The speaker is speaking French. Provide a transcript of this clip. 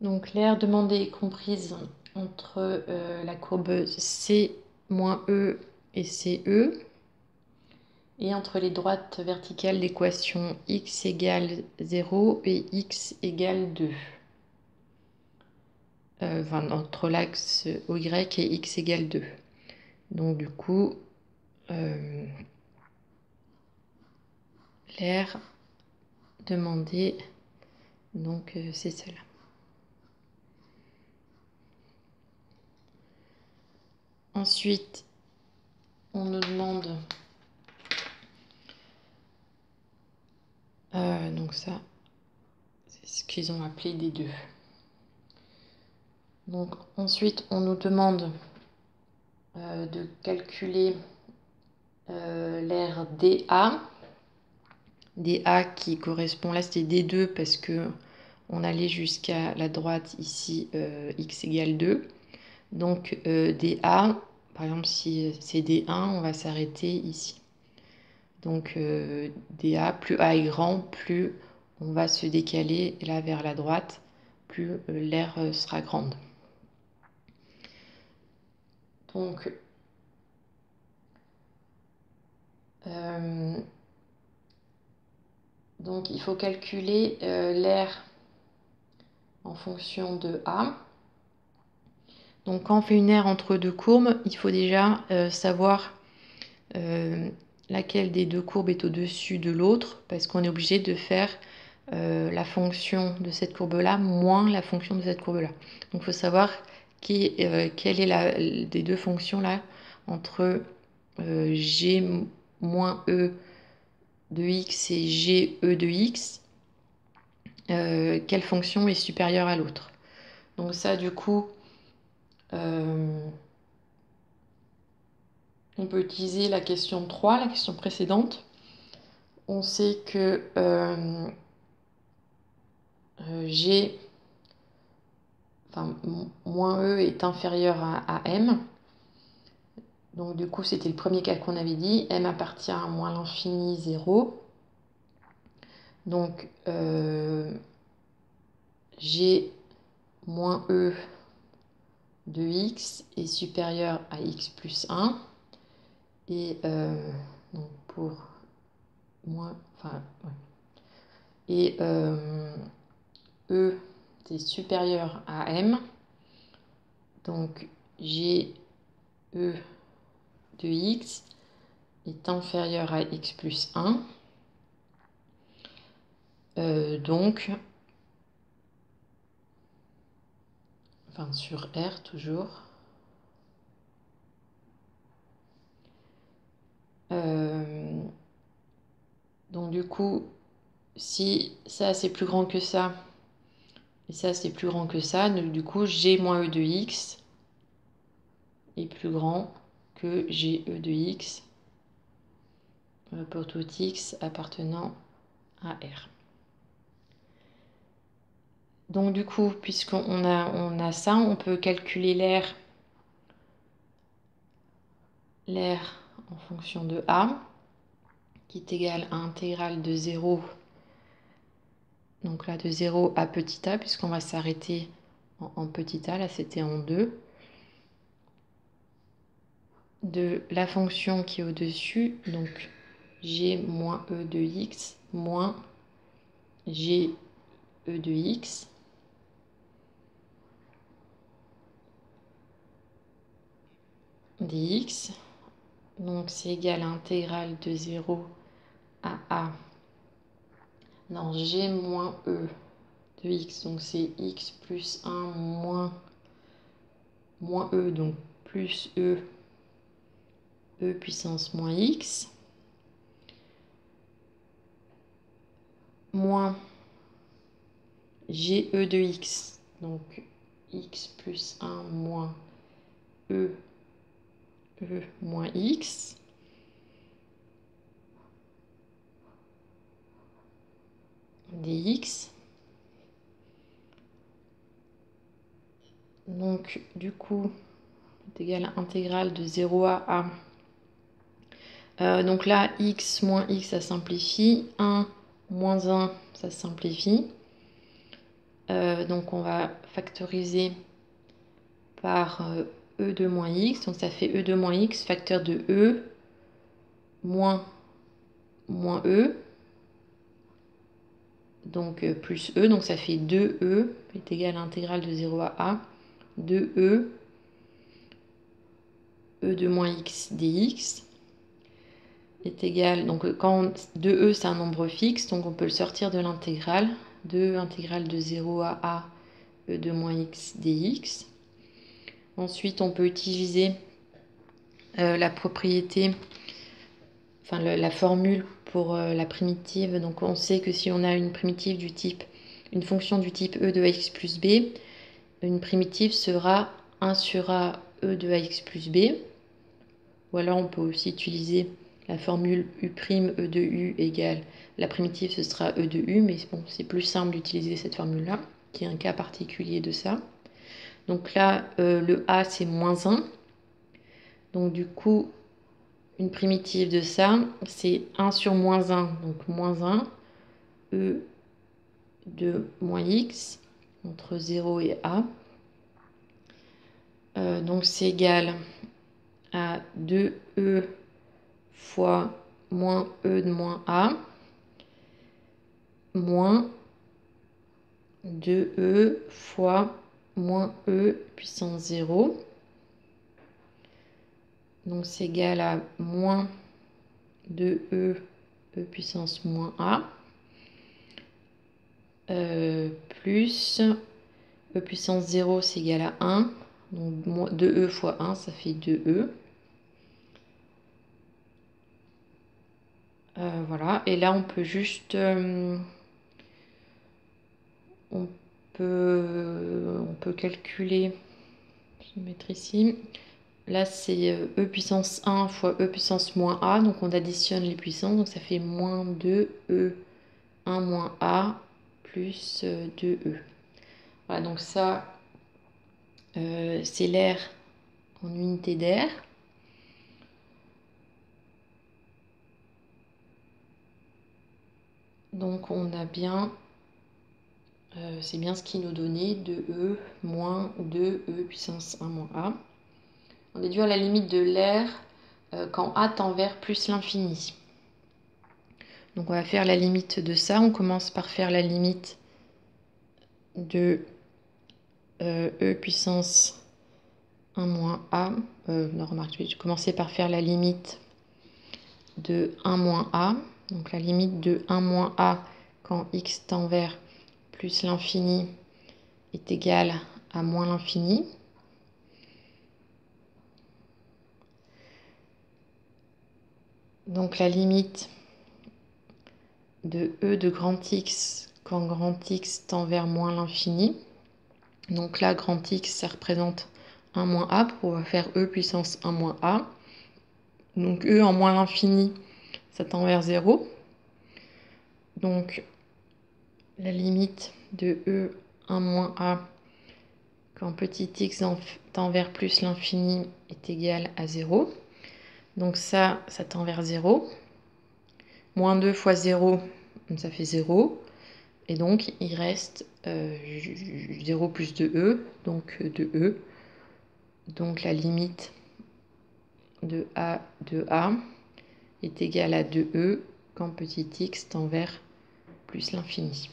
Donc l'aire demandée est comprise entre la courbe C moins E et CE et entre les droites verticales l'équation x égale 0 et x égale 2. Enfin, entre l'axe OY et x égale 2. Donc du coup, l'aire demandée, donc c'est celle-là. Ensuite, on nous demande donc ça, c'est ce qu'ils ont appelé D2. Donc ensuite, on nous demande de calculer l'aire DA. DA qui correspond, là c'était D2 parce que on allait jusqu'à la droite ici, x égale 2. Donc DA, par exemple si c'est D1, on va s'arrêter ici. Donc DA, plus A est grand, plus on va se décaler là vers la droite, plus l'aire sera grande. Donc il faut calculer l'aire en fonction de A. Donc quand on fait une aire entre deux courbes, il faut déjà savoir laquelle des deux courbes est au-dessus de l'autre, parce qu'on est obligé de faire la fonction de cette courbe-là moins la fonction de cette courbe-là. Donc il faut savoir quelle est la des deux fonctions-là entre g moins e de x et g e de x, quelle fonction est supérieure à l'autre. Donc ça, du coup, on peut utiliser la question 3, la question précédente. On sait que G, enfin, moins E est inférieur à M. Donc du coup, c'était le premier cas qu'on avait dit. M appartient à moins l'infini 0. Donc G moins E de x est supérieur à x plus 1. Et donc pour moins, enfin, ouais. Et E est supérieur à M. Donc G E de x est inférieur à x plus 1. Donc, enfin sur R toujours. Donc du coup, si ça c'est plus grand que ça, et ça c'est plus grand que ça, donc du coup G moins E de x est plus grand que G E de x pour tout x appartenant à R. Donc du coup, puisqu'on a ça, on peut calculer l'aire en fonction de A, qui est égal à intégrale de 0, donc là de 0 à petit a, puisqu'on va s'arrêter en petit a, là c'était en 2, de la fonction qui est au-dessus, donc g moins e de x moins g e de x, dx, donc c'est égal à intégrale de 0 à a dans g moins e de x, donc c'est x plus 1 moins e, donc plus e puissance moins x, moins g e de x, donc x plus 1 moins e moins x, dx. Donc du coup, c'est égal à intégrale de 0 à a. Donc là, x moins x, ça simplifie. 1 moins 1, ça simplifie. Donc on va factoriser par e de moins x. Donc ça fait e de moins x, facteur de e, moins e. Donc plus e, donc ça fait 2e est égal à l'intégrale de 0 à a, 2e, e de moins x dx est égal, donc quand 2e c'est un nombre fixe, donc on peut le sortir de l'intégrale, 2 intégrale de 0 à a, e de moins x dx. Ensuite on peut utiliser la propriété, enfin la formule pour la primitive. Donc on sait que si on a une primitive du type, une fonction du type e de ax plus b, une primitive sera 1 sur a e de ax plus b. Ou alors on peut aussi utiliser la formule u' e de u égale, la primitive ce sera e de u, mais bon, c'est plus simple d'utiliser cette formule-là, qui est un cas particulier de ça. Donc là, le a c'est moins 1. Donc du coup, une primitive de ça, c'est 1 sur moins 1, donc moins 1, e de moins x, entre 0 et a. Donc c'est égal à 2e fois moins e de moins a, moins 2e fois moins e puissance 0. Donc c'est égal à moins 2e e puissance moins a, plus e puissance 0 c'est égal à 1. Donc 2e fois 1 ça fait 2e. Voilà, et là on peut juste on peut calculer, je vais mettre ici, là c'est e puissance 1 fois e puissance moins a, donc on additionne les puissances, donc ça fait moins 2e 1 moins a plus 2e. Voilà, donc ça c'est l'air en unité d'air. Donc on a bien, c'est bien ce qui nous donnait 2e moins 2e puissance 1 moins a. On est dû à la limite de l'air quand a tend vers plus l'infini. Donc on va faire la limite de ça. On commence par faire la limite de e puissance 1 moins a. Non, remarque, je vais commencer par faire la limite de 1 moins a. Donc la limite de 1 moins a quand x tend vers plus l'infini est égale à moins l'infini. Donc la limite de e de grand X quand grand X tend vers moins l'infini. Donc là, grand X, ça représente 1 moins a. On va faire e puissance 1 moins a. Donc e en moins l'infini, ça tend vers 0. Donc la limite de e 1 moins a quand petit x tend vers plus l'infini est égale à 0. Donc ça tend vers 0. Moins 2 fois 0, ça fait 0. Et donc il reste 0 plus 2e, donc 2e. Donc la limite de a est égale à 2e quand petit x tend vers plus l'infini.